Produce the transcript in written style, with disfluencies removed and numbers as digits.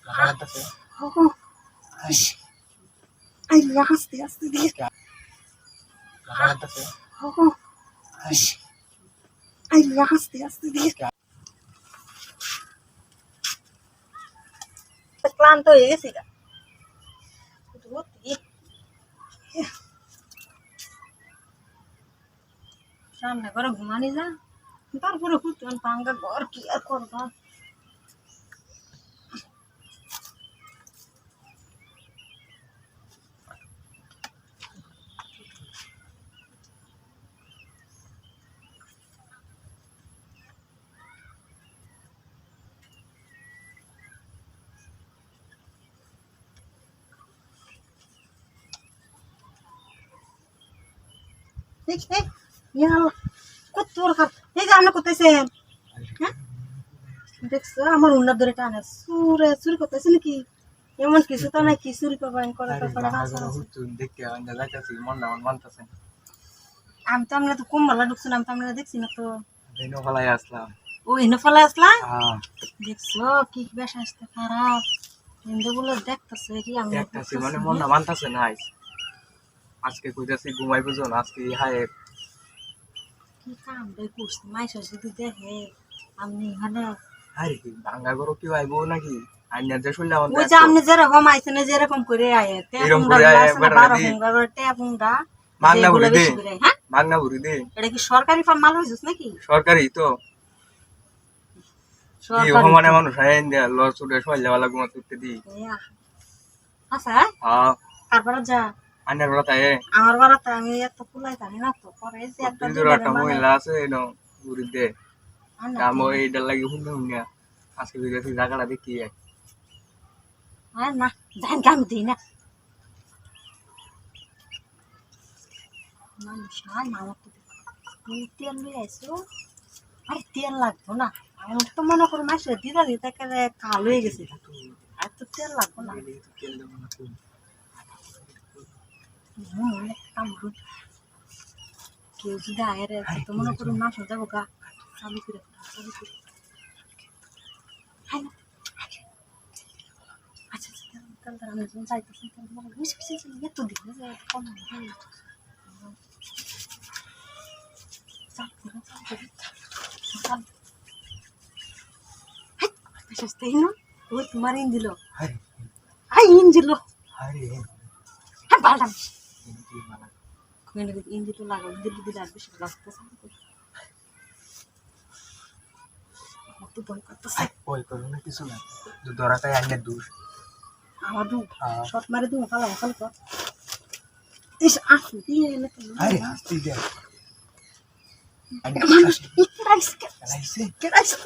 লাগাতাছে ও I আস্তে আস্তে দিয়ে লাগাতাছে ও আই আস্তে আস্তে দিয়ে ক্লান্ত হয়ে গেছি গা সামনে করে ঘুমানি যা তারপরে কুতুন পাঙ্গা ঘর কি আর করবা দেখ দেখ ইয়া কত খারাপ এই যে আমরা করতেছেন হ্যাঁ দেখছো আমার উন্নত ধরে টানে চুরি করতেছে নাকি এমন কিছু তো নাই কি চুরি করবেন করে দেখতে যাইতাছি মনটা আমার মানতাছে আমি তো আমরা তো কুম্বালা ঢুকছিলাম আমি তো আমরা দেখছি না তো দিনও ফলাই আসলাম ও এনে ফেলা আসলা হ্যাঁ দেখছো কি বেশ আসতে খারাপ হিন্দুগুলো দেখতেছে কি আমি দেখতাছি মানে মনটা মানতাছে না আজকে কইতাছি ঘুমাই বুঝুন আজকে হায় কি কাম দেয় করছি মাইসা যদি দেখে আমি এখানে আরে কি ভাঙ্গা গরো কি আইবো নাকি আইনা যে শুনলে আমার ওই যে আপনি যেরকম আইছেন যেরকম করে আয়ে এরকম করে আয়ে বেড়া দি ট্যাপুংটা ভাঙ্গা ভরি দে হ্যাঁ ভাঙ্গা ভরি দে এটা কি সরকারি ফার্ম মাল হইছিস নাকি সরকারি তো কি ও মানে মানুষ আইন দে লস উঠে সবাই যাওয়া লাগবে তুই দি আচ্ছা হ্যাঁ তারপর যা আইনার বড় তাই আমার বাড়াতে আমি এত কুলাই জানি না তো পরে যে একটা একটা মহিলা আছে এনো ঘুরি দে আমি এইটার লাগি হুন্না হুন্না আজকে বিদেশি জায়গাটা দেখি আর না জান কাম দিই না মানুষ আর মামা তো তুই তেল লই আইছো আর তেল লাগতো না আমি তো মনে করি মাসে দিদা দিতে কাল হয়ে গেছে আর তো তেল লাগতো না কেউ যদি আয়ের তো মনে করি মাস যাবো গা চালু করে আচ্ছা আচ্ছা আমি যখন যাইতেছি এত দিন কম ওই তোমার ইন দিল হাই ইন দিল হ্যাঁ পাল্টাম ইঞ্জি তো লাগাও দিল্লি দিলে আর বেশি লাগতে তো ভয় করতেছে ভয় করো না কিছু না ধরাটাই আইনের দোষ আমার দু শট মারে দু ফালা ফাল কর ইস আসু দিয়ে এনে তো আরে হাসতি দে কেরাইছে কেরাইছে